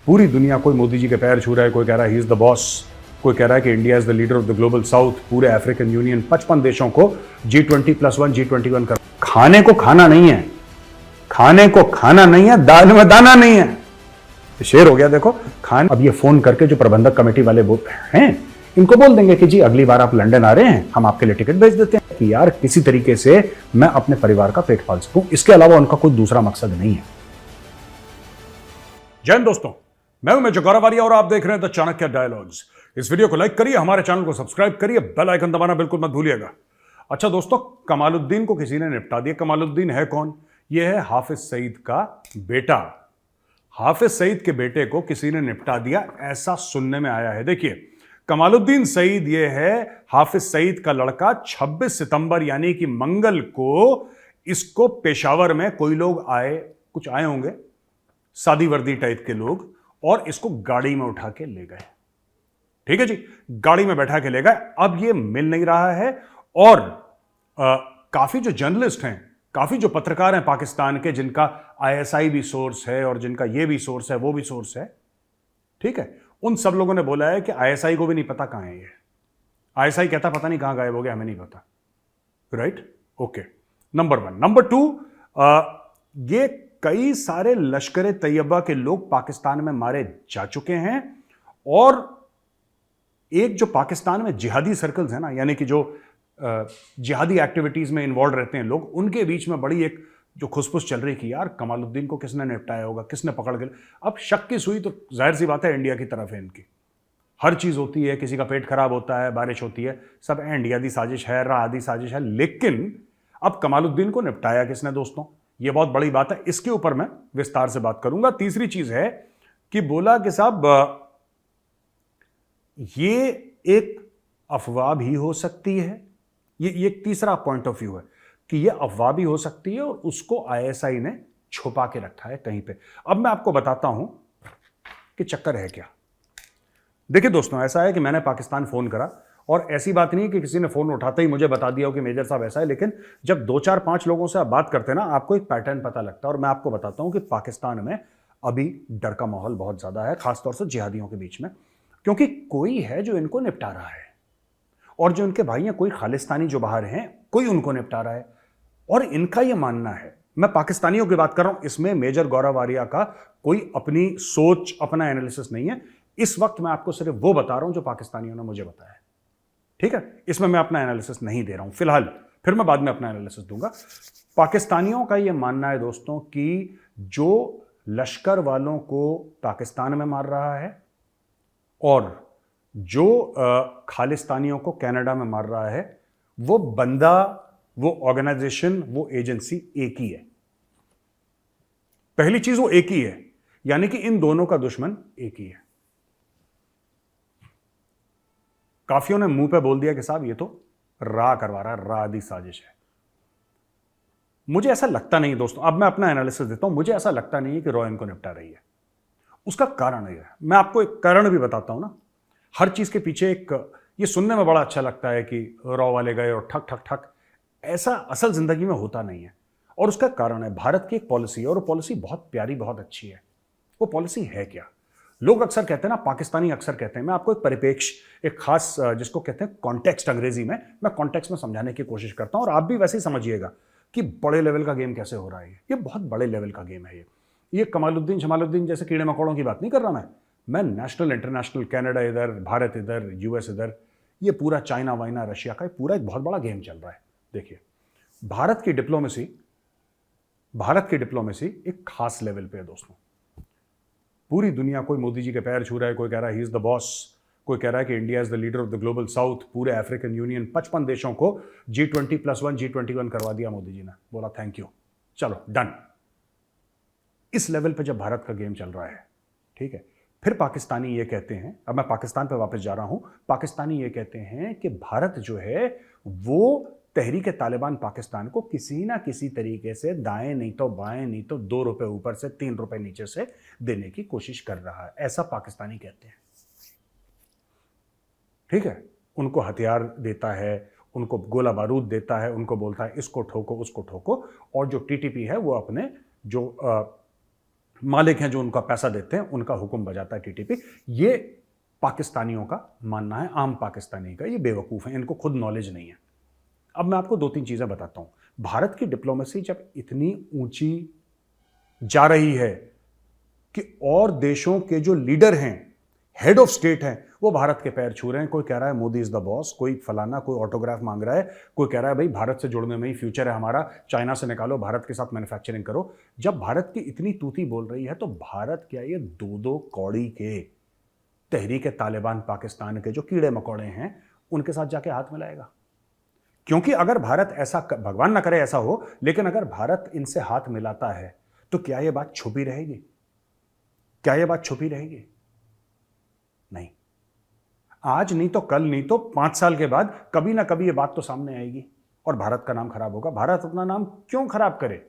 पूरी दुनिया, कोई मोदी जी के पैर छू रहा है, कोई कह रहा है ही इज द बॉस, कोई कह रहा है कि India is the leader of the global south, पूरे अफ्रीकन यूनियन 55 देशों को G20+1 G21 कर। खाने को खाना नहीं है, खाने को खाना नहीं है, दाल में दाना नहीं है। शेर हो गया देखो खान। अब ये फोन करके जो प्रबंधक कमेटी वाले हैं इनको बोल देंगे कि जी अगली बार आप लंदन आ रहे हैं, हम आपके लिए टिकट भेज देते हैं कि यार किसी तरीके से मैं अपने परिवार का पेट पाल सकूं। इसके अलावा उनका कोई दूसरा मकसद नहीं है। जय हिंद दोस्तों, मैं हूं मेजर गौरव आर्या और आप देख रहे हैं द चाणक्य डायलॉग्स। इस वीडियो को लाइक करिए, हमारे चैनल को सब्सक्राइब करिए, बेल आइकन दबाना बिल्कुल मत भूलिएगा। अच्छा दोस्तों, कमालुद्दीन को किसी ने निपटा दिया। कमालुद्दीन है कौन? यह है हाफिज सईद का बेटा। हाफिज सईद के बेटे को किसी ने निपटा दिया, ऐसा सुनने में आया है। देखिए, कमालुद्दीन सईद ये है हाफिज सईद का लड़का। 26 सितंबर यानी कि मंगल को इसको पेशावर में कोई लोग आए, कुछ आए होंगे सादी वर्दी टाइप के लोग, और इसको गाड़ी में उठा के ले गए। ठीक है जी, गाड़ी में बैठा के ले गए। अब ये मिल नहीं रहा है और काफी जो जर्नलिस्ट हैं, काफी जो पत्रकार हैं पाकिस्तान के, जिनका ISI भी सोर्स है और जिनका ये भी सोर्स है वो भी सोर्स है, ठीक है, उन सब लोगों ने बोला है कि ISI को भी नहीं पता कहां है ये। ISI कहता पता नहीं कहां गायब हो गया, हमें नहीं पता। Right, okay, number 1। नंबर 2, ये कई सारे लश्कर तैयबा के लोग पाकिस्तान में मारे जा चुके हैं और एक जो पाकिस्तान में जिहादी सर्कल्स है ना, यानी कि जो जिहादी एक्टिविटीज में इन्वॉल्व रहते हैं लोग, उनके बीच में बड़ी एक जो खुसफुस चल रही कि यार कमालुद्दीन को किसने निपटाया होगा, किसने पकड़ के। अब शक की सुई तो जाहिर सी बात है इंडिया की तरफ है इनकी। हर चीज होती है, किसी का पेट खराब होता है, बारिश होती है, सब इंडिया दी साजिश है, रादी साजिश है। लेकिन अब कमालुद्दीन को निपटाया किसने दोस्तों, यह बहुत बड़ी बात है। इसके ऊपर मैं विस्तार से बात करूंगा। तीसरी चीज है कि बोला कि साहब ये एक अफवाह भी हो सकती है। ये एक तीसरा पॉइंट ऑफ व्यू है कि ये अफवाह भी हो सकती है और उसको ISI ने छुपा के रखा है कहीं पे। अब मैं आपको बताता हूं कि चक्कर है क्या। देखिए दोस्तों, ऐसा है कि मैंने पाकिस्तान फोन करा और ऐसी बात नहीं कि किसी ने फोन उठाते ही मुझे बता दिया हो कि मेजर साहब ऐसा है, लेकिन जब 2 4 5 लोगों से आप बात करते हैं ना, आपको एक पैटर्न पता लगता है। और मैं आपको बताता हूं कि पाकिस्तान में अभी डर का माहौल बहुत ज्यादा है, खासतौर से जिहादियों के बीच में, क्योंकि कोई है जो इनको निपटा रहा है और जो इनके भाई हैं, कोई खालिस्तानी जो बाहर हैं, कोई उनको निपटा रहा है। और इनका यह मानना है, मैं पाकिस्तानियों की बात कर रहा हूं, इसमें मेजर गौरव आर्या का कोई अपनी सोच, अपना एनालिसिस नहीं है। इस वक्त मैं आपको सिर्फ वो बता रहा हूं जो पाकिस्तानियों ने मुझे बताया है, ठीक है। इसमें मैं अपना एनालिसिस नहीं दे रहा हूं फिलहाल, फिर मैं बाद में अपना एनालिसिस दूंगा। पाकिस्तानियों का यह मानना है दोस्तों कि जो लश्कर वालों को पाकिस्तान में मार रहा है और जो खालिस्तानियों को कनाडा में मार रहा है, वो बंदा, वो ऑर्गेनाइजेशन, वो एजेंसी एक ही है। पहली चीज, वो एक ही है, यानी कि इन दोनों का दुश्मन एक ही है। काफियों ने मुंह पे बोल दिया कि साहब ये तो रा करवा रहा है, रा दी साजिश है। मुझे ऐसा लगता नहीं दोस्तों। अब मैं अपना एनालिसिस देता हूं। मुझे ऐसा लगता नहीं है कि रॉ इनको निपटा रही है। उसका कारण है, मैं आपको एक कारण भी बताता हूं ना। हर चीज के पीछे एक, ये सुनने में बड़ा अच्छा लगता है कि रॉ वाले गए और ठक ठक ठक, ऐसा असल जिंदगी में होता नहीं है। और उसका कारण है भारत की एक पॉलिसी है, और वो पॉलिसी बहुत प्यारी, बहुत अच्छी है। वो पॉलिसी है क्या? लोग अक्सर कहते हैं ना, पाकिस्तानी अक्सर कहते हैं, मैं आपको एक परिप्रेक्ष्य, एक खास, जिसको कहते हैं कॉन्टेक्स्ट अंग्रेजी में, मैं कॉन्टेक्स्ट में समझाने की कोशिश करता हूं और आप भी वैसे ही समझिएगा कि बड़े लेवल का गेम कैसे हो रहा है। ये बहुत बड़े लेवल का गेम है। ये कमालुद्दीन शमालुद्दीन जैसे कीड़े मकोड़ों की बात नहीं कर रहा मैं नेशनल, इंटरनेशनल, कनाडा इधर, भारत इधर, US इधर, ये पूरा चाइना वाइना रशिया का पूरा एक बहुत बड़ा गेम चल रहा है। देखिए, भारत की डिप्लोमेसी एक खास लेवल पे है दोस्तों। पूरी दुनिया, कोई मोदी जी के पैर छू रहा है, कोई कह रहा है ही इज द बॉस, कोई कह रहा है कि India is the leader of the global south, पूरे अफ्रीकन यूनियन 55 देशों को G20+1 G21 करवा दिया मोदी जी ने। बोला थैंक यू, चलो डन। इस लेवल पे जब भारत का गेम चल रहा है, ठीक है, फिर पाकिस्तानी ये कहते हैं, अब मैं पाकिस्तान पे वापस जा रहा हूं, पाकिस्तानी ये कहते हैं कि भारत जो है वो तहरीक तालिबान पाकिस्तान को किसी ना किसी तरीके से दाएं नहीं तो बाएं नहीं तो 2 रुपए ऊपर से 3 रुपए नीचे से देने की कोशिश कर रहा है, ऐसा पाकिस्तानी कहते हैं। ठीक है, उनको हथियार देता है, उनको गोला बारूद देता है, उनको बोलता है इसको ठोको उसको ठोको। और जो TTP है वो अपने जो मालिक हैं जो उनका पैसा देते हैं, उनका हुक्म बजाता है टीटीपी। ये पाकिस्तानियों का मानना है, आम पाकिस्तानी का। ये बेवकूफ़ हैं, इनको खुद नॉलेज नहीं है। अब मैं आपको 2-3 चीज़ें बताता हूं। भारत की डिप्लोमेसी जब इतनी ऊंची जा रही है कि और देशों के जो लीडर हैं, हेड ऑफ स्टेट हैं, वो भारत के पैर छू रहे हैं। कोई कह रहा है मोदी इज द बॉस, कोई फलाना, कोई ऑटोग्राफ मांग रहा है, कोई कह रहा है भाई भारत से जुड़ने में ही फ्यूचर है हमारा, चाइना से निकालो, भारत के साथ मैन्युफैक्चरिंग करो। जब भारत की इतनी तूती बोल रही है तो भारत क्या ये 2-2 कौड़ी के तहरीक तालिबान पाकिस्तान के जो कीड़े मकोड़े हैं उनके साथ जाके हाथ मिलाएगा? क्योंकि अगर भारत ऐसा, भगवान ना करे ऐसा हो, लेकिन अगर भारत इनसे हाथ मिलाता है तो क्या यह बात छुपी रहेगी? क्या यह बात छुपी रहेगी? नहीं। आज नहीं तो कल, नहीं तो 5 साल के बाद कभी ना कभी यह बात तो सामने आएगी और भारत का नाम खराब होगा। भारत अपना नाम क्यों खराब करे?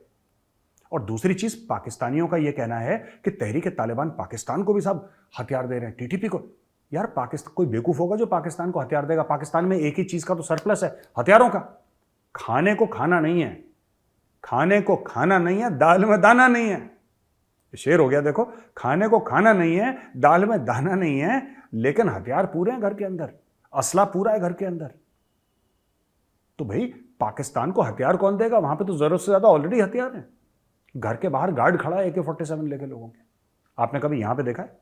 और दूसरी चीज, पाकिस्तानियों का यह कहना है कि तहरीक तालिबान पाकिस्तान को भी सब हथियार दे रहे हैं, टीटीपी को। यार पाकिस्तान, कोई बेवकूफ होगा जो पाकिस्तान को हथियार देगा? पाकिस्तान में एक ही चीज का तो सरप्लस है, हथियारों का। खाने को खाना नहीं है, खाने को खाना नहीं है, दाल में दाना नहीं है। शेर हो गया देखो, खाने को खाना नहीं है, दाल में दाना नहीं है, लेकिन हथियार पूरे हैं घर के अंदर, असला पूरा है घर के अंदर। तो भाई पाकिस्तान को हथियार कौन देगा? वहां पे तो जरूरत से ज्यादा ऑलरेडी हथियार हैं। घर के बाहर गार्ड खड़ा है AK-47 लेके लोगों के। आपने कभी यहां पे देखा है?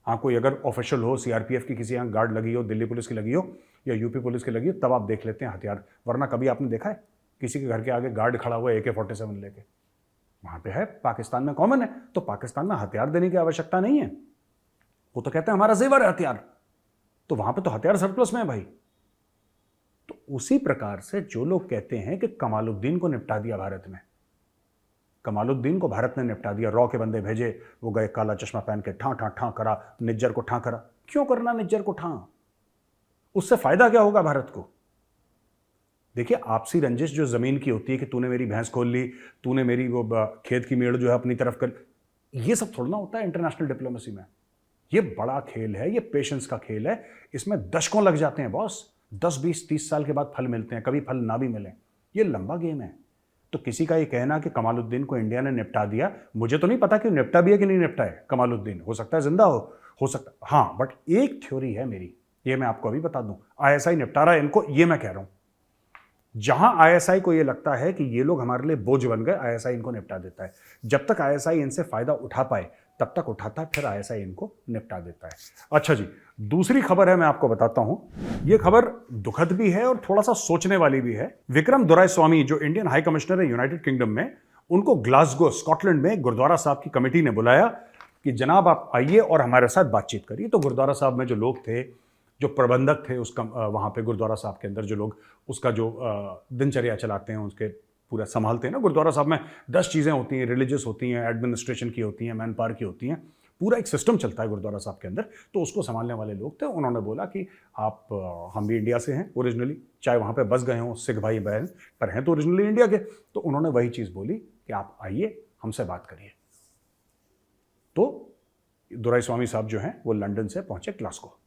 हाँ, कोई अगर ऑफिशियल हो, CRPF की किसी यहां गार्ड लगी हो, दिल्ली पुलिस की लगी हो या यूपी पुलिस की लगी हो, तब आप देख लेते हैं हथियार, वरना कभी आपने देखा है किसी के घर के आगे गार्ड खड़ा हुआ AK-47 लेके? वहां पे है, पाकिस्तान में कॉमन है। तो पाकिस्तान में हथियार देने की आवश्यकता नहीं है। वो तो कहते हैं हमारा जेवर है हथियार, तो वहां पे तो हथियार सरप्लस में है भाई। तो उसी प्रकार से जो लोग कहते हैं कि कमालुद्दीन को निपटा दिया भारत में, कमालुद्दीन को भारत ने निपटा दिया, रॉ के बंदे भेजे, वो गए काला चश्मा पहन के ठां ठां ठां करा, निज्जर को ठां करा। क्यों करना निज्जर को ठां? उससे फायदा क्या होगा भारत को? देखिए, आपसी रंजिश जो जमीन की होती है कि तूने मेरी भैंस खोल ली, तूने मेरी वो खेत की मेड़ जो है अपनी तरफ कर, ये सब थोड़ा ना होता है इंटरनेशनल डिप्लोमेसी में। ये बड़ा खेल है, ये पेशेंस का खेल है। इसमें दशकों लग जाते हैं बॉस, 10, 20, 30 साल के बाद फल मिलते हैं, कभी फल ना भी मिले। ये लंबा गेम है। तो किसी का ये कहना कि कमालुद्दीन को इंडिया ने निपटा दिया, मुझे तो नहीं पता कि निपटा भी है कि नहीं निपटा है कमालुद्दीन। हो सकता है जिंदा हो सकता है, हाँ, बट एक थ्योरी है मेरी, ये मैं आपको अभी बता दूं। ISI निपटा रहा है इनको, ये मैं कह रहा हूं। जहां ISI को ये लगता है कि ये लोग हमारे लिए बोझ बन गए, ISI इनको निपटा देता है। जब तक ISI इनसे फायदा उठा पाए तब तक उठाता है, फिर ISI इनको निपटा देता है। अच्छा जी, दूसरी खबर है, मैं आपको बताता हूं। यह खबर दुखद भी है और थोड़ा सा सोचने वाली भी है। विक्रम दोराईस्वामी जो इंडियन हाई कमिश्नर है यूनाइटेड किंगडम में, उनको ग्लासगो स्कॉटलैंड में गुरुद्वारा साहब की कमेटी ने बुलाया कि जनाब आप आइए और हमारे साथ बातचीत करिए। तो गुरुद्वारा साहब में जो लोग थे, जो प्रबंधक थे उसका, वहाँ पे गुरुद्वारा साहब के अंदर जो लोग उसका जो दिनचर्या चलाते हैं, उसके पूरा संभालते हैं ना, गुरुद्वारा साहब में 10 चीज़ें होती हैं, रिलीजियस होती हैं, एडमिनिस्ट्रेशन की होती हैं, मैन पावर की होती हैं, पूरा एक सिस्टम चलता है गुरुद्वारा साहब के अंदर। तो उसको संभालने वाले लोग थे। उन्होंने बोला कि आप, हम भी इंडिया से हैं ओरिजिनली, चाहे वहाँ पे बस गए हों, सिख भाई बहन, पर हैं तो ओरिजिनली इंडिया के। तो उन्होंने वही चीज़ बोली कि आप आइए, हमसे बात करिए। तो दोराईस्वामी साहब जो हैं वो लंदन से पहुँचे ग्लासगो।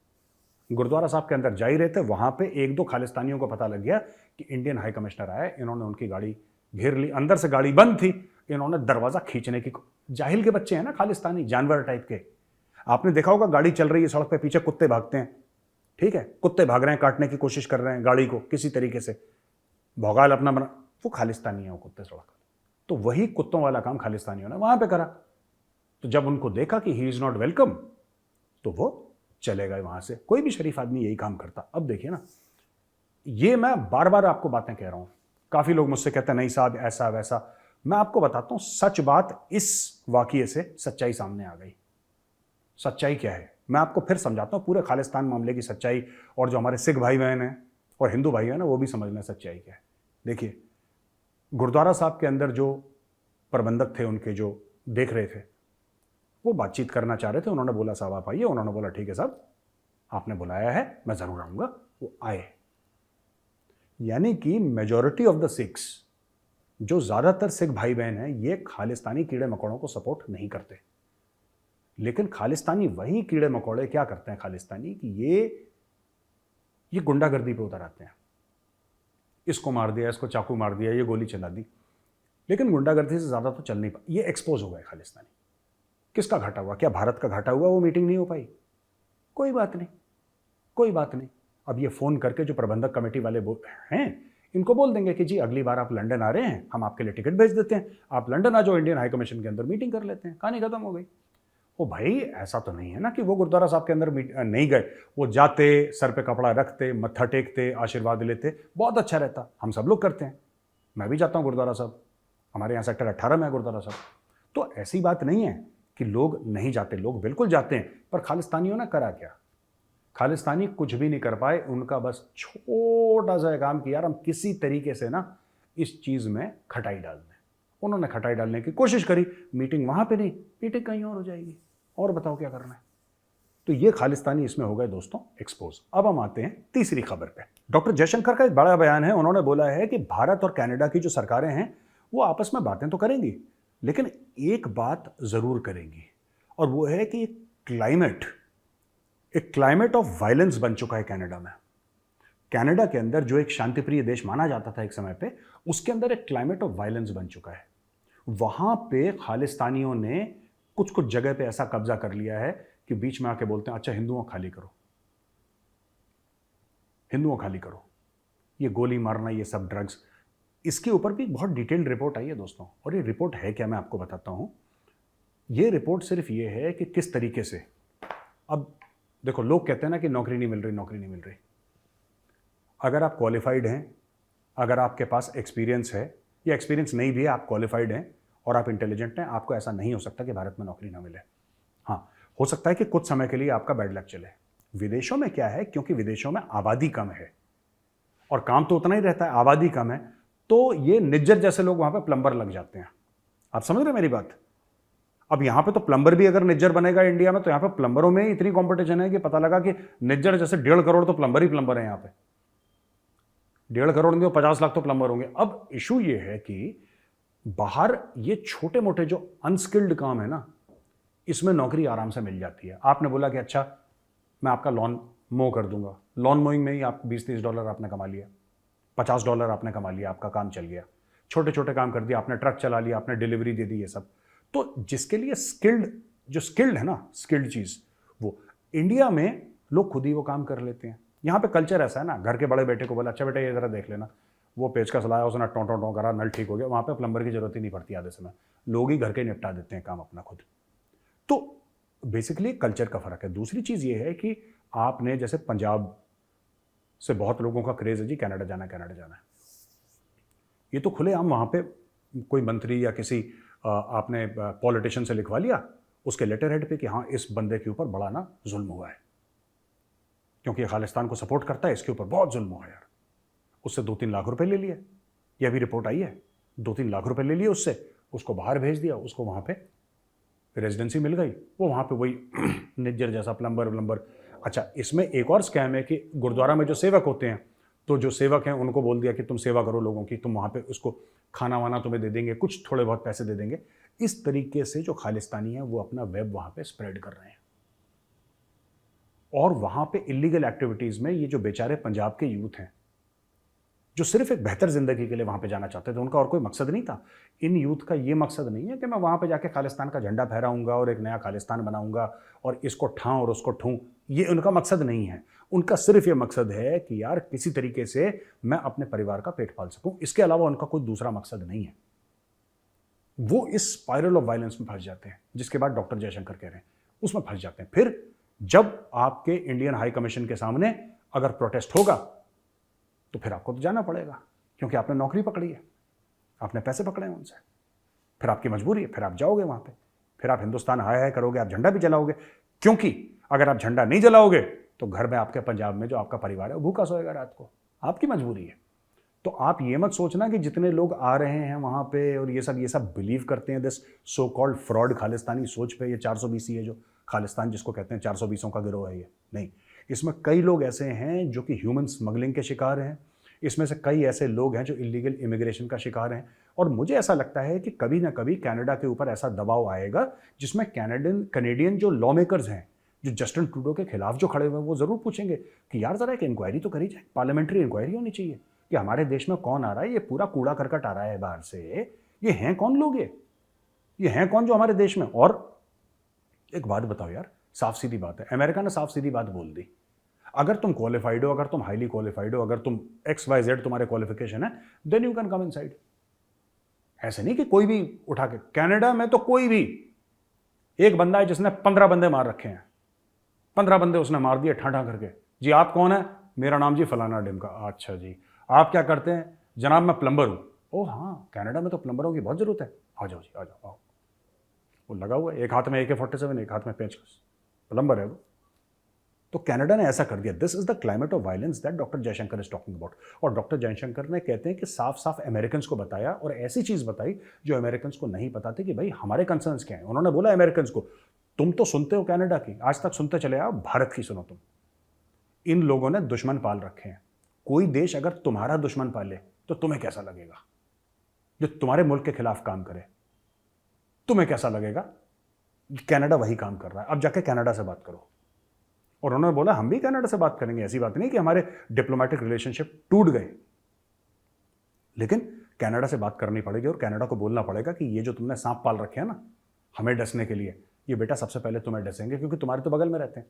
गुरुद्वारा साहब के अंदर जा ही रहे थे, वहाँ पे 1-2 खालिस्तानियों को पता लग गया कि इंडियन हाई कमिश्नर आया। इन्होंने उनकी गाड़ी घेर ली, अंदर से गाड़ी बंद थी, इन्होंने दरवाज़ा खींचने की, जाहिल के बच्चे हैं ना खालिस्तानी, जानवर टाइप के। आपने देखा होगा गाड़ी चल रही है सड़क पे, पीछे कुत्ते भागते हैं, ठीक है, कुत्ते भाग रहे हैं, काटने की कोशिश कर रहे हैं गाड़ी को किसी तरीके से, भौगाल अपना बना, वो खालिस्तानी है वो कुत्ते सड़क। तो वही कुत्तों वाला काम खालिस्तानियों ने वहाँ पर करा। तो जब उनको देखा कि ही इज़ नॉट वेलकम, तो वो चले गए वहाँ से। कोई भी शरीफ आदमी यही काम करता। अब देखिए ना, ये मैं बार बार आपको बातें कह रहा हूँ, काफ़ी लोग मुझसे कहते हैं नहीं साहब ऐसा वैसा। मैं आपको बताता हूँ सच बात, इस वाकये से सच्चाई सामने आ गई। सच्चाई क्या है मैं आपको फिर समझाता हूँ, पूरे खालिस्तान मामले की सच्चाई, और जो हमारे सिख भाई बहन हैं और हिंदू भाई हैं ना, वो भी समझ लें सच्चाई क्या है। देखिए, गुरुद्वारा साहब के अंदर जो प्रबंधक थे, उनके जो देख रहे थे, वो बातचीत करना चाह रहे थे। उन्होंने बोला साहब आप आइए। उन्होंने बोला ठीक है साहब, आपने बुलाया है, मैं ज़रूर आऊँगा। वो आए। यानी कि मेजॉरिटी ऑफ द सिख्स, जो ज़्यादातर सिख भाई बहन हैं, ये खालिस्तानी कीड़े मकोड़ों को सपोर्ट नहीं करते। लेकिन खालिस्तानी वही कीड़े मकोड़े क्या करते हैं खालिस्तानी कि ये गुंडागर्दी पे उतर आते हैं। इसको मार दिया, इसको चाकू मार दिया, ये गोली चला दी, लेकिन गुंडागर्दी से ज़्यादा तो चल नहीं पा। ये एक्सपोज हो गए खालिस्तानी। किसका घाटा हुआ? क्या भारत का घाटा हुआ? वो मीटिंग नहीं हो पाई? कोई बात नहीं, कोई बात नहीं। अब ये फ़ोन करके जो प्रबंधक कमेटी वाले हैं, इनको बोल देंगे कि जी अगली बार आप लंदन आ रहे हैं, हम आपके लिए टिकट भेज देते हैं, आप लंदन आ जाओ, इंडियन हाई कमीशन के अंदर मीटिंग कर लेते हैं, कहानी खत्म हो गई। ओ भाई, ऐसा तो नहीं है ना कि वो गुरुद्वारा साहब के अंदर नहीं गए, वो जाते, सर पे कपड़ा रखते, मत्था टेकते, आशीर्वाद लेते, बहुत अच्छा रहता। हम सब लोग करते हैं, मैं भी जाता हूँ गुरुद्वारा साहब, हमारे यहाँ सेक्टर 18 में है गुरुद्वारा साहब। तो ऐसी बात नहीं है कि लोग नहीं जाते, लोग बिल्कुल जाते हैं। पर खालिस्तानियों ने करा क्या? खालिस्तानी कुछ भी नहीं कर पाए। उनका बस छोटा सा काम कि यार हम किसी तरीके से ना इस चीज़ में खटाई डाल दें। उन्होंने खटाई डालने की कोशिश करी, मीटिंग वहाँ पे नहीं, मीटिंग कहीं और हो जाएगी, और बताओ क्या करना है। तो ये खालिस्तानी इसमें हो गए दोस्तों एक्सपोज। अब हम आते हैं तीसरी खबर पे। डॉक्टर जयशंकर का एक बड़ा बयान है। उन्होंने बोला है कि भारत और कनाडा की जो सरकारें हैं वो आपस में बातें तो करेंगी, लेकिन एक बात जरूर करेंगी, और वो है कि एक क्लाइमेट ऑफ वायलेंस बन चुका है कनाडा में। कनाडा के अंदर जो एक शांतिप्रिय देश माना जाता था एक समय पे, उसके अंदर एक क्लाइमेट ऑफ वायलेंस बन चुका है। वहां पे खालिस्तानियों ने कुछ कुछ जगह पे ऐसा कब्जा कर लिया है कि बीच में आके बोलते हैं अच्छा हिंदुओं खाली करो, हिंदुओं खाली करो। ये गोली मारना, ये सब ड्रग्स, इसके ऊपर भी बहुत डिटेल्ड रिपोर्ट आई है दोस्तों। और ये रिपोर्ट है क्या, मैं आपको बताता हूं। ये रिपोर्ट सिर्फ ये है कि किस तरीके से, अब देखो लोग कहते हैं ना कि नौकरी नहीं मिल रही, नौकरी नहीं मिल रही। अगर आप क्वालिफाइड हैं, अगर आपके पास एक्सपीरियंस है, या एक्सपीरियंस नहीं भी है, आप क्वालिफाइड हैं और आप इंटेलिजेंट हैं, आपको ऐसा नहीं हो सकता कि भारत में नौकरी ना मिले। हाँ, हो सकता है कि कुछ समय के लिए आपका बैड लक चले। विदेशों में क्या है, क्योंकि विदेशों में आबादी कम है और काम तो उतना ही रहता है, आबादी कम है, तो ये निज्जर जैसे लोग वहां पे प्लम्बर लग जाते हैं। आप समझ रहे हैं मेरी बात? अब यहां पे तो प्लम्बर भी अगर निज्जर बनेगा इंडिया में, तो यहां पे प्लम्बरों में ही इतनी कंपटीशन है कि पता लगा कि निज्जर जैसे 1.5 करोड़ तो प्लम्बर ही प्लम्बर है यहां पे। 1.5 करोड़ नहीं, 50 लाख तो प्लम्बर होंगे। अब इशू ये है कि बाहर ये छोटे मोटे जो अनस्किल्ड काम है ना, इसमें नौकरी आराम से मिल जाती है। आपने बोला कि अच्छा मैं आपका लॉन मो कर दूंगा, लॉन मोइंग में ही आप $20-30 आपने कमा लिया, $50 आपने कमा लिया, आपका काम चल गया। छोटे छोटे काम कर दिया आपने, ट्रक चला लिया आपने, डिलीवरी दे दी, ये सब। तो जिसके लिए स्किल्ड है ना, स्किल्ड चीज, वो इंडिया में लोग खुद ही वो काम कर लेते हैं। यहाँ पे कल्चर ऐसा है ना, घर के बड़े बेटे को बोला अच्छा बेटा ये जरा देख लेना, वो पेचकस लाया, उसने टों टों टों करा, नल ठीक हो गया। वहां पे प्लम्बर की जरूरत ही नहीं पड़ती आधे समय, लोग ही घर के निपटा देते हैं काम अपना खुद। तो बेसिकली कल्चर का फर्क है। दूसरी चीज ये है कि आपने जैसे पंजाब से बहुत लोगों का क्रेज है जी कनाडा जाना, कनाडा जाना है। ये तो खुलेआम वहां पे कोई मंत्री या किसी आपने पॉलिटिशियन से लिखवा लिया उसके लेटर हेड पे कि हाँ इस बंदे के ऊपर बड़ा ना जुल्म हुआ है, क्योंकि ये खालिस्तान को सपोर्ट करता है, इसके ऊपर बहुत जुल्म हुआ है यार। उससे 2-3 लाख रुपए ले लिए, यह भी रिपोर्ट आई है, 2-3 लाख रुपए ले लिए उससे, उसको बाहर भेज दिया, उसको वहां पे रेजिडेंसी मिल गई, वो वहां पे वही निज्जर जैसा प्लम्बर। अच्छा, इसमें एक और स्कैम है कि गुरुद्वारा में जो सेवक होते हैं, तो जो सेवक हैं उनको बोल दिया कि तुम सेवा करो लोगों की, तुम वहां पे उसको खाना वाना तुम्हें दे देंगे, कुछ थोड़े बहुत पैसे दे देंगे। इस तरीके से जो खालिस्तानी है वो अपना वेब वहां पे स्प्रेड कर रहे हैं। और वहां पे इलीगल एक्टिविटीज में ये जो बेचारे पंजाब के यूथ हैं जो सिर्फ एक बेहतर जिंदगी के लिए वहां पे जाना चाहते थे, उनका और कोई मकसद नहीं था। इन यूथ का ये मकसद नहीं है कि मैं वहां पे जाके खालिस्तान का झंडा फहराऊंगा और एक नया खालिस्तान बनाऊंगा और इसको ठाऊं और उसको ठूं, ये उनका मकसद नहीं है। उनका सिर्फ ये मकसद है कि यार किसी तरीके से मैं अपने परिवार का पेट पाल सकूं, इसके अलावा उनका कोई दूसरा मकसद नहीं है। वो इस स्पाइरल ऑफ वायलेंस में फंस जाते हैं, जिसके बाद डॉक्टर जयशंकर कह रहे हैं उसमें फंस जाते हैं। फिर जब आपके इंडियन हाई कमीशन के सामने अगर प्रोटेस्ट होगा तो फिर आपको तो जाना पड़ेगा, क्योंकि आपने नौकरी पकड़ी है, आपने पैसे पकड़े हैं उनसे, फिर आपकी मजबूरी है, फिर आप जाओगे वहां पे, फिर आप हिंदुस्तान हाय हाय करोगे, आप झंडा भी जलाओगे, क्योंकि अगर आप झंडा नहीं जलाओगे तो घर में आपके पंजाब में जो आपका परिवार है वो भूखा सोएगा रात को, आपकी मजबूरी है। तो आप ये मत सोचना कि जितने लोग आ रहे हैं वहां पे और ये सब बिलीव करते हैं this so called fraud Khalistani सोच पे, ये 420 है जो खालिस्तान जिसको कहते हैं, 420 का गिरोह है ये, नहीं। इसमें कई लोग ऐसे हैं जो कि ह्यूमन स्मगलिंग के शिकार हैं, इसमें से कई ऐसे लोग हैं जो इलीगल इमिग्रेशन का शिकार हैं। और मुझे ऐसा लगता है कि कभी ना कभी कनाडा के ऊपर ऐसा दबाव आएगा जिसमें कनेडियन जो लॉ मेकर्स हैं, जो जस्टिन ट्रूडो के खिलाफ जो खड़े हुए हैं, वो जरूर पूछेंगे कि यार जरा एक इंक्वायरी तो करी जाए, पार्लियामेंट्री इंक्वायरी होनी चाहिए कि हमारे देश में कौन आ रहा है, ये पूरा कूड़ा करकट आ रहा है बाहर से, ये हैं कौन लोग, ये हैं कौन जो हमारे देश में। और एक बात बताओ यार, साफ सीधी बात है, अमेरिका ने साफ सीधी बात बोल दी, अगर तुम क्वालिफाइड हो, अगर तुम हाईली क्वालिफाइड हो, अगर तुम XYZ तुम्हारे क्वालिफिकेशन है, then you can come inside. ऐसे नहीं कि कोई भी उठा के, कनाडा में तो कोई भी, एक बंदा है जिसने 15 बंदे मार रखे हैं, 15 बंदे उसने मार दिए ठाठा करके। जी आप कौन है? मेरा नाम जी फलाना डिमका। अच्छा जी, आप क्या करते हैं? जनाब मैं प्लम्बर हूं। ओह हाँ, कनाडा में तो प्लम्बरों की बहुत जरूरत है, आ जाओ जी, आ जाओ, आओ। वो लगा हुआ है, एक हाथ में AK-47, एक हाथ में पेचकस, प्लम्बर है वो। तो कनाडा ने ऐसा कर दिया। This is the climate of violence that doctor Jaishankar is talking about. और डॉक्टर जयशंकर ने कहते हैं कि साफ साफ अमेरिकन को बताया, और ऐसी चीज बताई जो अमेरिकन को नहीं पता थी कि भाई हमारे कंसर्न्स क्या है। उन्होंने बोला अमेरिकन को, तुम तो सुनते हो कनाडा की, आज तक सुनते चले आओ, भारत की सुनो तुम। इन लोगों ने दुश्मन पाल रखे हैं। कोई देश अगर तुम्हारा दुश्मन पाले तो तुम्हें कैसा लगेगा? जो तुम्हारे मुल्क के खिलाफ काम करे, तुम्हें कैसा लगेगा? कनाडा वही काम कर रहा है। अब जाके कनाडा से बात करो। और उन्होंने बोला हम भी कनाडा से बात करेंगे, ऐसी बात नहीं कि हमारे डिप्लोमेटिक रिलेशनशिप टूट गए, लेकिन कनाडा से बात करनी पड़ेगी और कनाडा को बोलना पड़ेगा कि ये जो तुमने सांप पाल रखे हैं ना हमें डसने के लिए, ये बेटा सबसे पहले तुम्हें डसेंगे, क्योंकि तुम्हारे तो बगल में रहते हैं।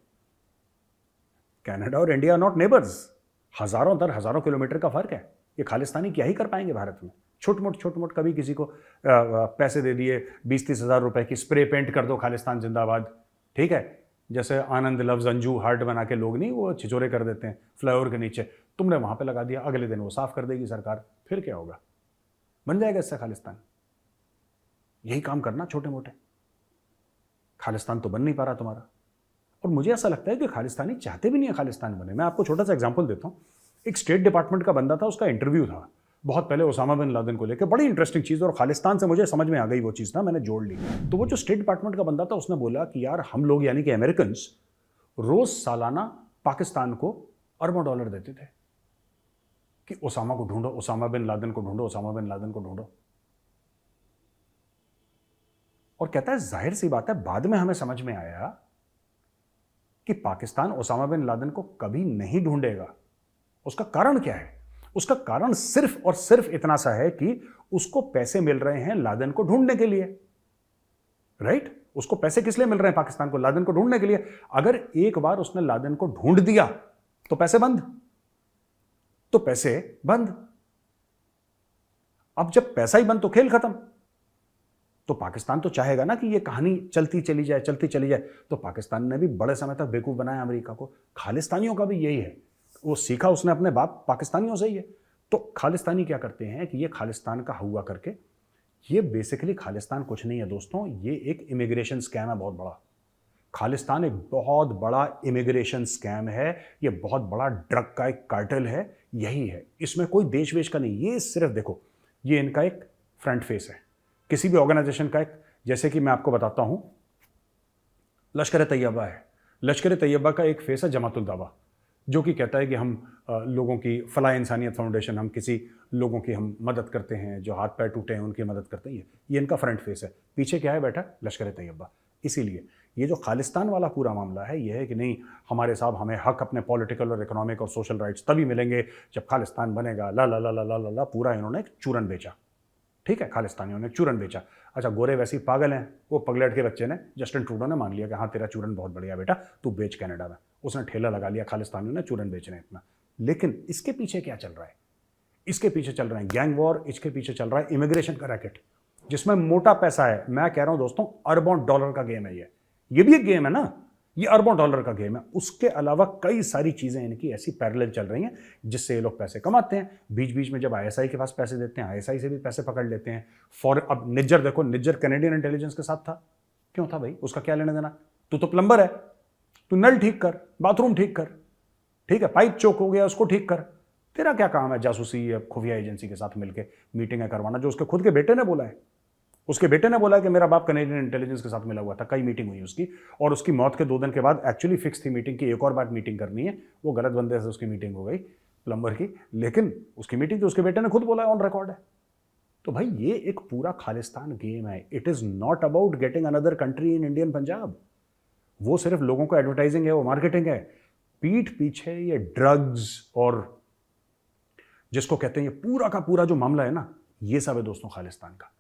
कनाडा और इंडिया नॉट नेबर्स, हजारों दर हजारों किलोमीटर का फर्क है। ये खालिस्तानी क्या ही कर पाएंगे भारत में? छोट मोट कभी किसी को पैसे दे दिए 20-30 हज़ार रुपए की, स्प्रे पेंट कर दो खालिस्तान जिंदाबाद, ठीक है। जैसे आनंद लफ्ज अंजू हार्ट बना के लोग नहीं वो छिचोरे कर देते हैं फ्लाईओवर के नीचे, तुमने वहां पे लगा दिया, अगले दिन वो साफ कर देगी सरकार, फिर क्या होगा? बन जाएगा इससे खालिस्तान। यही काम करना छोटे मोटे। खालिस्तान तो बन नहीं पा रहा तुम्हारा, और मुझे ऐसा लगता है कि खालिस्तानी चाहते भी नहीं है खालिस्तान बने। मैं आपको छोटा सा एग्जांपल देता हूं। एक स्टेट डिपार्टमेंट का बंदा था, उसका इंटरव्यू था बहुत पहले ओसामा बिन लादेन को लेकर, बड़ी इंटरेस्टिंग चीज़, और खालिस्तान से मुझे समझ में आ गई वो चीज़ ना, मैंने जोड़ ली। तो वो जो स्टेट डिपार्टमेंट का बंदा था उसने बोला कि यार हम लोग यानी कि अमेरिकन रोज सालाना पाकिस्तान को अरबों डॉलर देते थे कि ओसामा को ढूंढो, ओसामा बिन लादेन को ढूंढो, ओसामा बिन लादेन को ढूंढो। और कहता है जाहिर सी बात है, बाद में हमें समझ में आया कि पाकिस्तान ओसामा बिन लादेन को कभी नहीं ढूंढेगा। उसका कारण क्या है? उसका कारण सिर्फ और सिर्फ इतना सा है कि उसको पैसे मिल रहे हैं लादेन को ढूंढने के लिए, राइट? उसको पैसे किस लिए मिल रहे हैं पाकिस्तान को? लादेन को ढूंढने के लिए। अगर एक बार उसने लादेन को ढूंढ दिया तो पैसे बंद, तो पैसे बंद। अब जब पैसा ही बंद तो खेल खत्म। तो पाकिस्तान तो चाहेगा ना कि ये कहानी चलती चली जाए, चलती चली जाए। तो पाकिस्तान ने भी बड़े समय तक बेवकूफ बनाया अमेरिका को। खालिस्तानियों का भी यही है, वो सीखा उसने अपने बाप पाकिस्तानियों से ही है। तो खालिस्तानी क्या करते हैं कि ये खालिस्तान का हुआ करके, ये बेसिकली खालिस्तान कुछ नहीं है दोस्तों, ये एक इमिग्रेशन स्कैम है बहुत बड़ा। खालिस्तान एक बहुत बड़ा इमिग्रेशन स्कैम है, ये बहुत बड़ा ड्रग का एक कार्टेल है, यही है। इसमें कोई देश वेश का नहीं, ये सिर्फ देखो, ये इनका एक फ्रंट फेस है किसी भी ऑर्गेनाइजेशन का। एक जैसे कि मैं आपको बताता हूं, लश्कर तैयबा है, लश्कर तैयबा का एक फेस है जमातुल दावा, जो कि कहता है कि हम लोगों की फलाह इंसानियत फाउंडेशन, हम किसी लोगों की हम मदद करते हैं, जो हाथ पैर टूटे हैं उनकी मदद करते हैं। ये इनका फ्रंट फेस है। पीछे क्या है बैठा? लश्कर तैयबा। इसीलिए ये जो खालिस्तान वाला पूरा मामला है, ये है कि नहीं हमारे साहब, हमें हक अपने पॉलिटिकल और इकोनॉमिक और सोशल राइट्स तभी मिलेंगे जब खालिस्तान बनेगा, ला ला ला ला ला ला। पूरा इन्होंने एक चूरन बेचा, ठीक है, खालिस्तानियों ने चूरन बेचा। अच्छा, गोरे वैसे ही पागल हैं, वो पगलेट के बच्चे ने, जस्टिन ट्रूडो ने मान लिया कि हाँ तेरा चूरन बहुत बढ़िया बेटा, तू बेच कनाडा में। उसने ठेला लगा लिया खालिस्तानियों ने चूरन बेचने इतना। लेकिन इसके पीछे क्या चल रहा है? इसके पीछे चल रहा है गैंग वॉर, इसके पीछे चल रहा है इमिग्रेशन का रैकेट, जिसमें मोटा पैसा है। मैं कह रहा हूं दोस्तों, अरबों डॉलर का गेम है ये भी एक गेम है ना, ये अरबों डॉलर का गेम है। उसके अलावा कई सारी चीजें इनकी ऐसी पैरेलल चल रही हैं जिससे ये लोग पैसे कमाते हैं। बीच बीच में जब ISI के पास पैसे देते हैं, ISI से भी पैसे पकड़ लेते हैं। अब निज्जर देखो, निज्जर कैनेडियन इंटेलिजेंस के साथ था। क्यों था भाई? उसका क्या लेना देना? तू तो प्लम्बर है, तू नल ठीक कर, बाथरूम ठीक कर, ठीक है, पाइप चोक हो गया उसको ठीक कर। तेरा क्या काम है जासूसी या खुफिया एजेंसी के साथ मिलकर मीटिंगें करवाना, जो उसके खुद के बेटे ने बोला है। उसके बेटे ने बोला कि मेरा बाप कैनेडियन इंटेलिजेंस के साथ मिला हुआ था, कई मीटिंग हुई उसकी, और उसकी मौत के 2 दिन के बाद एक्चुअली फिक्स थी मीटिंग की, एक और बार मीटिंग करनी है। वो गलत बंदे से उसकी मीटिंग हो गई प्लम्बर की, लेकिन उसकी मीटिंग तो उसके बेटे ने खुद बोला है, ऑन रिकॉर्ड है। तो भाई ये एक पूरा खालिस्तान गेम है। It is not about getting another country in Indian Punjab. वो सिर्फ लोगों को एडवर्टाइजिंग है, वो मार्केटिंग है। पीठ पीछे ये ड्रग्स और जिसको कहते हैं ये पूरा का पूरा जो मामला है ना, ये सब है दोस्तों खालिस्तान का।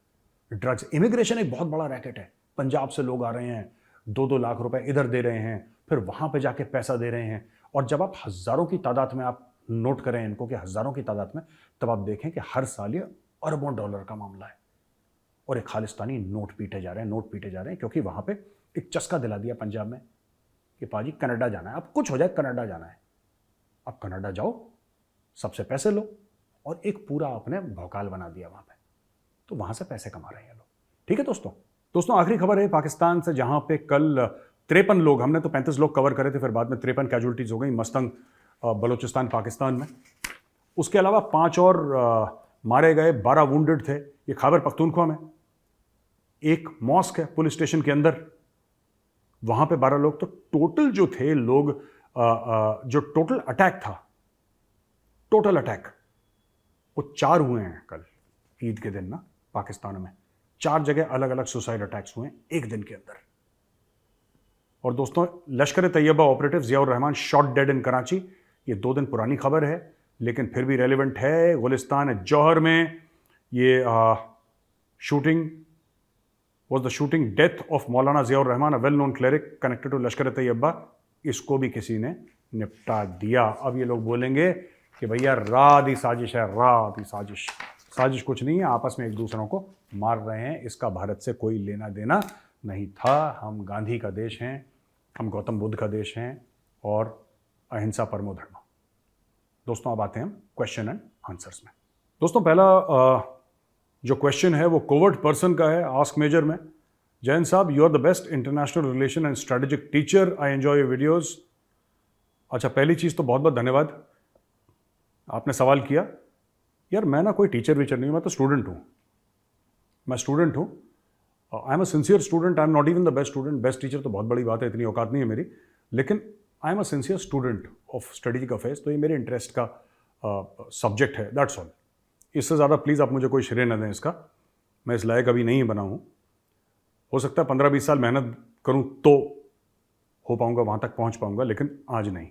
ड्रग्स, इमिग्रेशन एक बहुत बड़ा रैकेट है। पंजाब से लोग आ रहे हैं, 2-2 लाख रुपए इधर दे रहे हैं, फिर वहां पे जाके पैसा दे रहे हैं। और जब आप हजारों की तादाद में आप नोट करें इनको कि हजारों की तादाद में, तब आप देखें कि हर साल ये अरबों डॉलर का मामला है। और एक खालिस्तानी नोट पीटे जा रहे हैं, नोट पीटे जा रहे हैं, क्योंकि वहां पे एक चस्का दिला दिया पंजाब में कि पाजी कनाडा जाना है, अब कुछ हो जाए कनाडा जाना है। अब कनाडा जाओ, सबसे पैसे लो, और एक पूरा आपने भौकाल बना दिया वहां पे, तो वहां से पैसे कमा रहे हैं लोग। ठीक है दोस्तों आखिरी खबर है पाकिस्तान से, जहां पे कल 53 लोग, हमने तो 35 लोग कवर करे थे, फिर बाद में 53 कैजुअलिटीज हो गई मस्तंग बलूचिस्तान पाकिस्तान में। उसके अलावा 5 और मारे गए, 12 वुंडेड थे। ये खैबर पख्तूनख्वा में एक मॉस्क है पुलिस स्टेशन के अंदर, वहां पे 12 लोग। तो टोटल जो थे लोग, जो टोटल अटैक था, टोटल अटैक वो 4 हुए हैं कल ईद के दिन ना पाकिस्तान में। 4 जगह अलग अलग सुसाइड अटैक्स हुए एक दिन के अंदर। और दोस्तों, Lashkar Taiba operative Ziaur Rahman shot dead in Karachi. ये 2 दिन पुरानी खबर है, लेकिन फिर भी रेलिवेंट है। गुलिस्तान जौहर में ये shooting was the shooting death of Maulana Ziaur Rahman, a well known cleric connected to लश्कर तैयबा। इसको भी किसी ने निपटा दिया। अब ये लोग बोलेंगे कि भैया रात ही साजिश है, रात ही साजिश। साजिश कुछ नहीं है, आपस में एक दूसरों को मार रहे हैं। इसका भारत से कोई लेना देना नहीं था। हम गांधी का देश हैं, हम गौतम बुद्ध का देश हैं, और अहिंसा परमो धर्म। दोस्तों अब आते हैं हम क्वेश्चन एंड आंसर्स में। दोस्तों पहला जो क्वेश्चन है वो कोवर्ट पर्सन का है, आस्क मेजर में। जैन साहब, you are the best international relation and strategic teacher, I enjoy your videos. अच्छा, पहली चीज़ तो बहुत बहुत धन्यवाद, आपने सवाल किया। यार मैं ना कोई टीचर वीचर नहीं हूँ, मैं तो स्टूडेंट हूँ। मैं स्टूडेंट हूँ, I am a sincere student. I am not even the best student. Best teacher तो बहुत बड़ी बात है, इतनी औकात नहीं है मेरी, लेकिन I am a sincere student of strategic affairs. तो ये मेरे इंटरेस्ट का सब्जेक्ट है, दैट्स ऑल। इससे ज़्यादा प्लीज़ आप मुझे कोई श्रेय न दें इसका, मैं इस लायक अभी नहीं बना हूँ। हो सकता है 15-20 साल मेहनत करूँ तो हो पाऊँगा, वहाँ तक पहुँच पाऊँगा, लेकिन आज नहीं।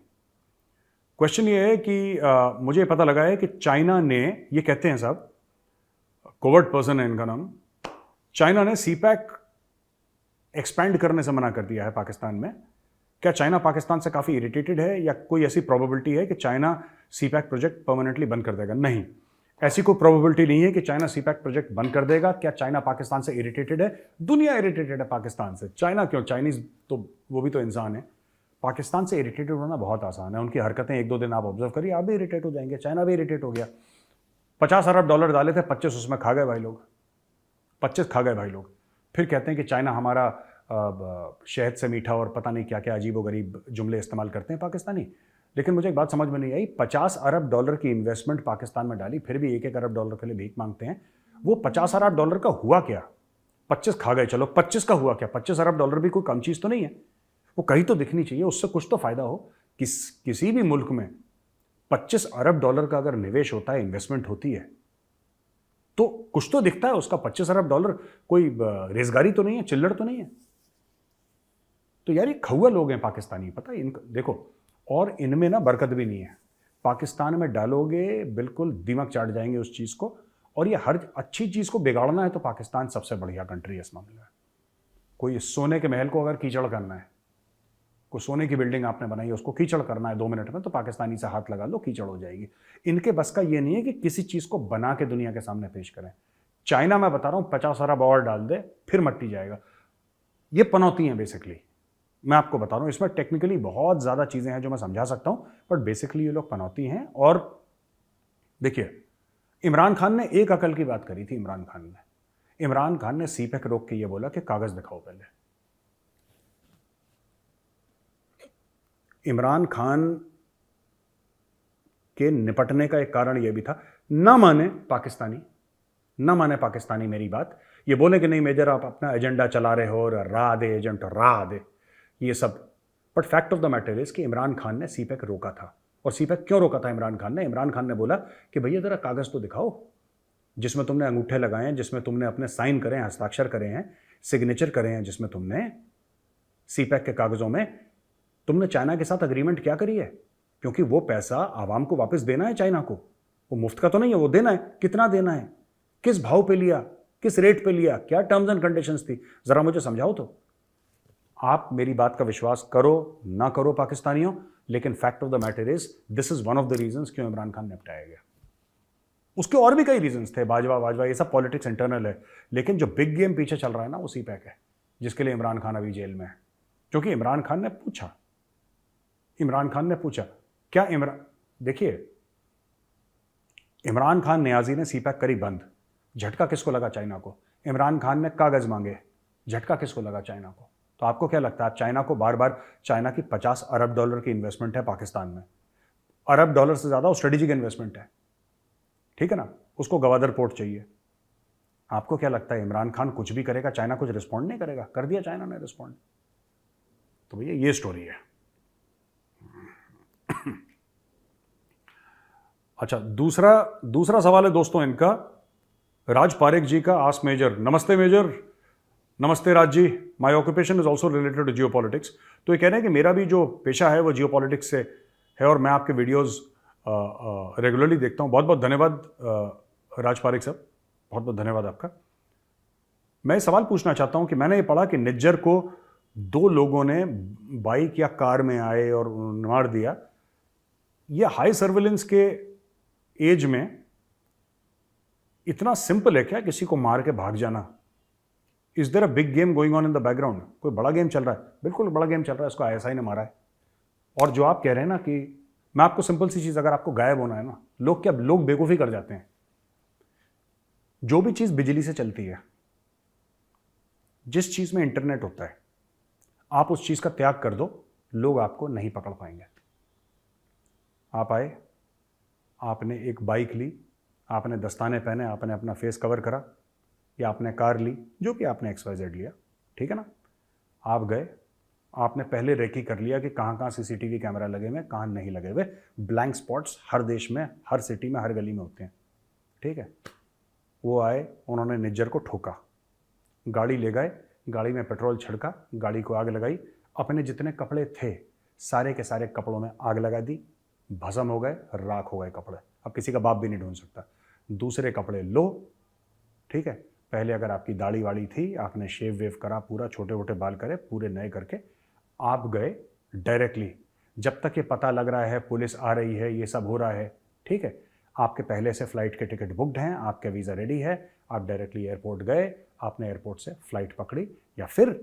क्वेश्चन ये है कि मुझे पता लगा है कि चाइना ने, ये कहते हैं साहब, कोवर्ट पर्सन है इनका नाम, चाइना ने सीपैक एक्सपैंड करने से मना कर दिया है पाकिस्तान में। क्या चाइना पाकिस्तान से काफ़ी इरिटेटेड है, या कोई ऐसी प्रोबेबिलिटी है कि चाइना सीपैक प्रोजेक्ट परमानेंटली बंद कर देगा? नहीं, ऐसी कोई प्रोबेबिलिटी नहीं है कि चाइना सीपैक प्रोजेक्ट बंद कर देगा। क्या चाइना पाकिस्तान से इरिटेटेड है? दुनिया इरिटेटेड है पाकिस्तान से। चाइना क्यों, चाइनीज तो वो भी तो इंसान है। पाकिस्तान से इरिटेटेड होना बहुत आसान है, उनकी हरकतें 1-2 दिन आप ऑब्जर्व करिए, आप भी इरिटेट हो जाएंगे। चाइना भी इरिटेट हो गया। 50 अरब डॉलर डाले थे, 25 उसमें खा गए भाई लोग, 25 खा गए भाई लोग। फिर कहते हैं कि चाइना हमारा शहद से मीठा और पता नहीं क्या क्या अजीबोगरीब जुमले इस्तेमाल करते हैं पाकिस्तानी। लेकिन मुझे एक बात समझ में नहीं आई, 50 अरब डॉलर की इन्वेस्टमेंट पाकिस्तान में डाली, फिर भी 1-1 अरब डॉलर के लिए भीख मांगते हैं। वो 50 अरब डॉलर का हुआ क्या? 25 खा गए, चलो 25 का हुआ क्या? 25 अरब डॉलर भी कोई कम चीज़ तो नहीं है, वो कहीं तो दिखनी चाहिए, उससे कुछ तो फायदा हो। किसी भी मुल्क में 25 अरब डॉलर का अगर निवेश होता है, इन्वेस्टमेंट होती है, तो कुछ तो दिखता है उसका। 25 अरब डॉलर कोई रेजगारी तो नहीं है, चिल्लड़ तो नहीं है। तो यार ये खौआ लोग हैं पाकिस्तानी, पता है इनको, देखो, और इनमें ना बरकत भी नहीं है। पाकिस्तान में डालोगे बिल्कुल दिमाग चाट जाएंगे उस चीज़ को। और ये हर अच्छी चीज़ को बिगाड़ना है तो पाकिस्तान सबसे बढ़िया कंट्री है इस मामले में। कोई सोने के महल को अगर कीचड़ करना है, कोई सोने की बिल्डिंग आपने बनाई है, उसको कीचड़ करना है 2 मिनट में, तो पाकिस्तानी से हाथ लगा लो, कीचड़ हो जाएगी। इनके बस का ये नहीं है कि किसी चीज़ को बना के दुनिया के सामने पेश करें। चाइना मैं बता रहा हूँ 50 अरब और डाल दे, फिर मट्टी जाएगा। ये पनौती हैं बेसिकली, मैं आपको बता रहा हूँ। इसमें टेक्निकली बहुत ज़्यादा चीज़ें हैं जो मैं समझा सकता हूँ, बट बेसिकली ये लोग पनौती हैं। और देखिए, इमरान खान ने एक अकल की बात करी थी। इमरान खान ने सीपैक रोक के ये बोला कि कागज़ दिखाओ पहले। इमरान खान के निपटने का एक कारण यह भी था, ना माने पाकिस्तानी मेरी बात, ये बोले कि नहीं मेजर आप अपना एजेंडा चला रहे हो, और राह दे एजेंट, राह दे, ये सब। But fact of the matter is कि इमरान खान ने सीपैक रोका था। और सीपैक क्यों रोका था इमरान खान ने? इमरान खान ने बोला कि भैया जरा कागज़ तो दिखाओ जिसमें तुमने अंगूठे लगाए हैं, जिसमें तुमने अपने साइन करे हैं, हस्ताक्षर करे हैं, सिग्नेचर करे हैं, जिसमें तुमने सीपैक के कागज़ों में तुमने चाइना के साथ अग्रीमेंट क्या करी है। क्योंकि वो पैसा आवाम को वापस देना है चाइना को, वो मुफ्त का तो नहीं है, वो देना है। कितना देना है, किस भाव पे लिया, किस रेट पे लिया, क्या टर्म्स एंड कंडीशंस थी, ज़रा मुझे समझाओ तो। आप मेरी बात का विश्वास करो ना करो पाकिस्तानियों, लेकिन fact of the matter is this is one of the reasons क्यों इमरान खान निपटाया गया। उसके और भी कई रीजंस थे, बाजवा ये सब पॉलिटिक्स इंटरनल है, लेकिन जो बिग गेम पीछे चल रहा है ना उसी पैक है, जिसके लिए इमरान खान अभी जेल में है। क्योंकि इमरान खान ने पूछा क्या देखिए, इमरान खान नियाजी ने सीपैक करी बंद, झटका किसको लगा? चाइना को। इमरान खान ने कागज मांगे, झटका किसको लगा? चाइना को। तो आपको क्या लगता है चाइना को बार बार, चाइना की 50 अरब डॉलर की इन्वेस्टमेंट है पाकिस्तान में, अरब डॉलर से ज्यादा स्ट्रेटेजिक इन्वेस्टमेंट है, ठीक है ना, उसको गवादर पोर्ट चाहिए। आपको क्या लगता है इमरान खान कुछ भी करेगा, चाइना कुछ रिस्पॉन्ड नहीं करेगा? कर दिया चाइना ने रिस्पॉन्ड। तो भैया ये स्टोरी है। अच्छा, दूसरा सवाल है दोस्तों इनका, राज पारेख जी का। Ask major. नमस्ते मेजर। नमस्ते Raj ji. My occupation is also related to geo politics. तो ये कह रहे हैं कि मेरा भी जो पेशा है वो जियो पॉलिटिक्स से है और मैं आपके वीडियोस रेगुलरली देखता हूँ। बहुत बहुत धन्यवाद राज पारेख साहब, बहुत बहुत धन्यवाद आपका। मैं सवाल पूछना चाहता हूँ कि मैंने ये पढ़ा कि निज्जर को 2 लोगों ने बाइक या कार में आए और मार दिया। ये हाई सर्विलेंस के एज में इतना सिंपल है क्या किसी को मार के भाग जाना? Is there a big game going on in the background? कोई बड़ा गेम चल रहा है? बिल्कुल बड़ा गेम चल रहा है, इसको आईएसआई ने मारा है। और जो आप कह रहे हैं ना कि मैं आपको सिंपल सी चीज, अगर आपको गायब होना है ना, लोग बेवकूफ़ी कर जाते हैं। जो भी चीज बिजली से चलती है, जिस चीज में इंटरनेट होता है, आप उस चीज का त्याग कर दो, लोग आपको नहीं पकड़ पाएंगे। आप आए, आपने एक बाइक ली, आपने दस्ताने पहने, आपने अपना फेस कवर करा, या आपने कार ली, जो भी आपने XYZ लिया, ठीक है ना, आप गए, आपने पहले रेकी कर लिया कि कहाँ कहाँ CCTV कैमरा लगे हुए, कहाँ नहीं लगे हुए। ब्लैंक स्पॉट्स हर देश में, हर सिटी में, हर गली में होते हैं, ठीक है। वो आए, उन्होंने निज्जर को ठोका, गाड़ी ले गए, गाड़ी में पेट्रोल छिड़का, गाड़ी को आग लगाई, अपने जितने कपड़े थे सारे के सारे कपड़ों में आग लगा दी, भस्म हो गए, राख हो गए कपड़े। अब किसी का बाप भी नहीं ढूंढ सकता। दूसरे कपड़े लो, ठीक है। पहले अगर आपकी दाढ़ी वाड़ी थी, आपने शेव वेव करा, पूरा छोटे छोटे बाल करे, पूरे नए करके आप गए डायरेक्टली। जब तक ये पता लग रहा है, पुलिस आ रही है, ये सब हो रहा है, ठीक है, आपके पहले से फ्लाइट के टिकट बुकड हैं, आपका वीज़ा रेडी है, आप डायरेक्टली एयरपोर्ट गए, आपने एयरपोर्ट से फ्लाइट पकड़ी, या फिर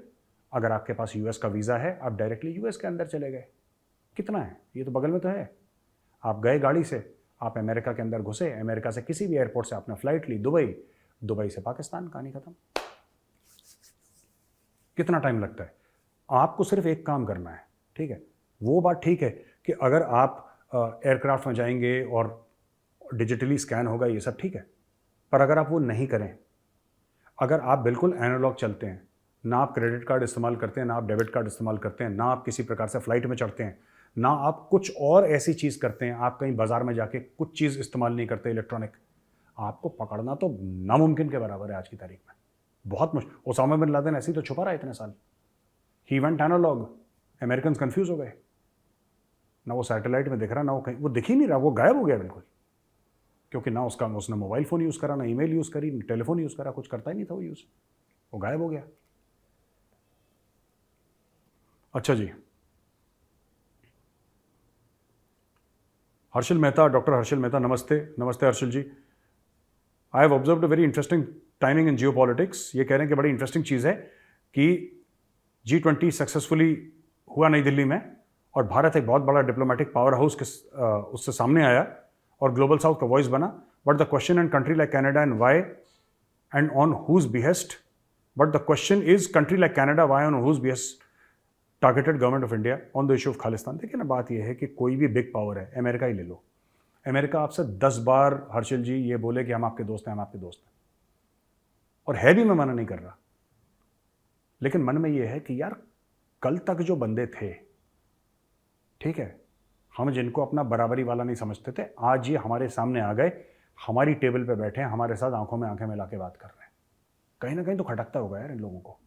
अगर आपके पास US का वीज़ा है, आप डायरेक्टली US के अंदर चले गए। कितना है, ये तो बगल में तो है। आप गए गाड़ी से, आप अमेरिका के अंदर घुसे, अमेरिका से किसी भी एयरपोर्ट से आपने फ्लाइट ली दुबई, दुबई से पाकिस्तान, कहानी खत्म। कितना टाइम लगता है? आपको सिर्फ एक काम करना है, ठीक है। वो बात ठीक है कि अगर आप एयरक्राफ्ट में जाएंगे और डिजिटली स्कैन होगा, ये सब ठीक है, पर अगर आप वो नहीं करें, अगर आप बिल्कुल एनालॉग चलते हैं, ना आप क्रेडिट कार्ड इस्तेमाल करते हैं, ना आप डेबिट कार्ड इस्तेमाल करते हैं, ना आप किसी प्रकार से फ्लाइट में चढ़ते हैं, ना आप कुछ और ऐसी चीज़ करते हैं, आप कहीं बाजार में जाके कुछ चीज़ इस्तेमाल नहीं करते इलेक्ट्रॉनिक, आपको पकड़ना तो नामुमकिन के बराबर है आज की तारीख में। बहुत मुश्किल। ओसामा बिन लादेन ऐसे ही तो छुपा रहा है इतने साल। He went analogue, American confused हो गए, ना वो सैटेलाइट में दिख रहा, ना वो कहीं, वो दिख ही नहीं रहा, वो गायब हो गया बिल्कुल। क्योंकि ना उसने मोबाइल फ़ोन यूज़ करा, ना ईमेल यूज़ करी, ना टेलीफोन यूज़ करा, कुछ करता ही नहीं था वो यूज़, वो गायब हो गया। अच्छा जी, हर्षिल मेहता, डॉक्टर हर्षिल मेहता, नमस्ते। नमस्ते Harshil ji. I have observed a very interesting timing in geo politics. ये कह रहे हैं कि बड़ी इंटरेस्टिंग चीज़ है कि G20 सक्सेसफुली हुआ नई दिल्ली में, और भारत एक बहुत बड़ा डिप्लोमेटिक पावर हाउस के उससे सामने आया और ग्लोबल साउथ का वॉइस बना। But the question in country like Canada and why and on whose behest, but the question is country like Canada why on whose behest targeted government of India on the issue of Khalistan. देखिए ना, बात यह है कि कोई भी big power है, America ही ले लो, अमेरिका आपसे 10 बार हर्षिल जी ये बोले कि हम आपके दोस्त हैं, हम आपके दोस्त हैं, और है भी, मैं मना नहीं कर रहा, लेकिन मन में ये है कि यार कल तक जो बंदे थे, ठीक है, हम जिनको अपना बराबरी वाला नहीं समझते थे, आज ये हमारे सामने आ गए, हमारी टेबल पे बैठे हैं, हमारे साथ आंखों में आंखें मिला के बात कर रहे हैं। कहीं ना कहीं तो खटकता होगा यार इन लोगों को,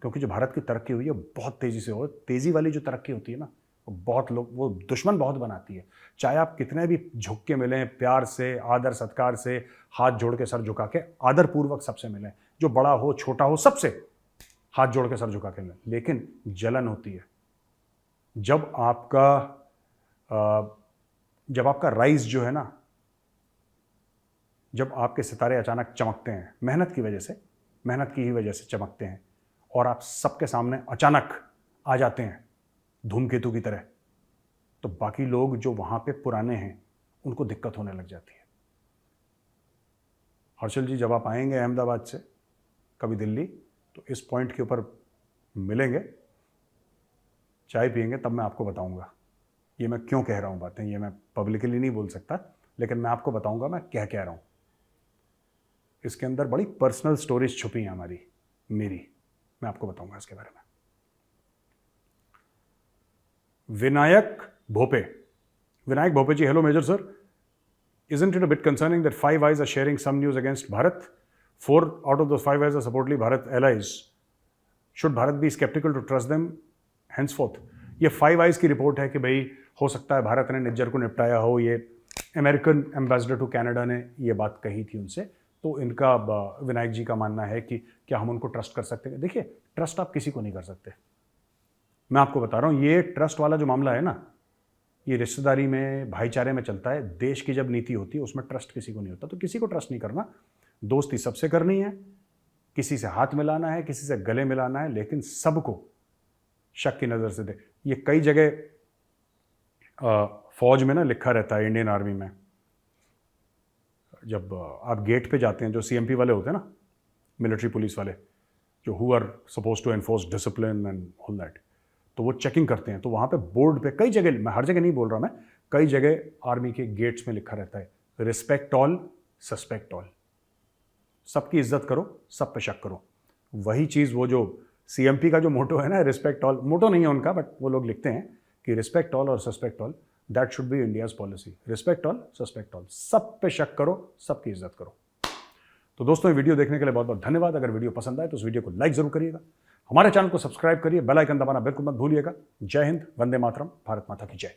क्योंकि जो भारत की तरक्की हुई है बहुत तेज़ी से हो, तेज़ी वाली जो तरक्की होती है ना, वो बहुत लोग, वो दुश्मन बहुत बनाती है। चाहे आप कितने भी झुक के मिलें, प्यार से, आदर सत्कार से, हाथ जोड़ के, सर झुका के, आदरपूर्वक सबसे मिलें, जो बड़ा हो छोटा हो सबसे, हाथ जोड़ के सर झुका के लें, लेकिन जलन होती है जब आपका राइज जो है ना, जब आपके सितारे अचानक चमकते हैं मेहनत की वजह से, मेहनत की ही वजह से चमकते हैं, और आप सबके सामने अचानक आ जाते हैं धूमकेतु की तरह, तो बाकी लोग जो वहां पे पुराने हैं उनको दिक्कत होने लग जाती है। हर्षल जी, जब आप आएंगे अहमदाबाद से कभी दिल्ली, तो इस पॉइंट के ऊपर मिलेंगे, चाय पियेंगे, तब मैं आपको बताऊंगा ये मैं क्यों कह रहा हूं बातें। ये मैं पब्लिकली नहीं बोल सकता, लेकिन मैं आपको बताऊंगा मैं क्या कह रहा हूं। इसके अंदर बड़ी पर्सनल स्टोरीज छुपी हैं मेरी, मैं आपको बताऊंगा इसके बारे में। विनायक भोपे जी, hello Major sir. Isn't it a bit concerning that Five Eyes are sharing some news against Bharat? 4 out of those Five Eyes are supposedly Bharat allies. Should Bharat be skeptical to trust them henceforth? ये Five Eyes की report है कि भाई हो सकता है भारत ने निज्जर को निपटाया हो। ये अमेरिकन एम्बेसडर टू कनाडा ने ये बात कही थी उनसे, तो इनका विनायक जी का मानना है कि क्या हम उनको ट्रस्ट कर सकते हैं। देखिए, ट्रस्ट आप किसी को नहीं कर सकते, मैं आपको बता रहा हूँ। ये ट्रस्ट वाला जो मामला है ना, ये रिश्तेदारी में, भाईचारे में चलता है। देश की जब नीति होती है उसमें ट्रस्ट किसी को नहीं होता, तो किसी को ट्रस्ट नहीं करना। दोस्ती सबसे करनी है, किसी से हाथ मिलाना है, किसी से गले मिलाना है, लेकिन सबको शक की नज़र से दे। ये कई जगह फौज में ना लिखा रहता है, इंडियन आर्मी में, जब आप गेट पे जाते हैं, जो CMP वाले होते हैं ना, मिलिट्री पुलिस वाले, जो who are suppose to enforce discipline and all that, तो वो चेकिंग करते हैं। तो वहाँ पे बोर्ड पे कई जगह, मैं हर जगह नहीं बोल रहा, मैं कई जगह आर्मी के गेट्स में लिखा रहता है, रिस्पेक्ट ऑल, सस्पेक्ट ऑल। सबकी इज्जत करो, सब पे शक करो। वही चीज़ वो जो CMP का जो मोटो है ना, रिस्पेक्ट ऑल, मोटो नहीं है उनका, बट वो लोग लिखते हैं कि रिस्पेक्ट ऑल और suspect all, that should be India's policy. Respect all, suspect all, सब पे शक करो, सबकी इज्जत करो। तो दोस्तों, ये वीडियो देखने के लिए बहुत बहुत धन्यवाद। अगर वीडियो पसंद आए तो उस वीडियो को लाइक जरूर करिएगा, हमारे चैनल को सब्सक्राइब करिए, बेल आइकन दबाना बिल्कुल मत भूलिएगा। जय हिंद, वंदे मातरम, भारत माता की जय।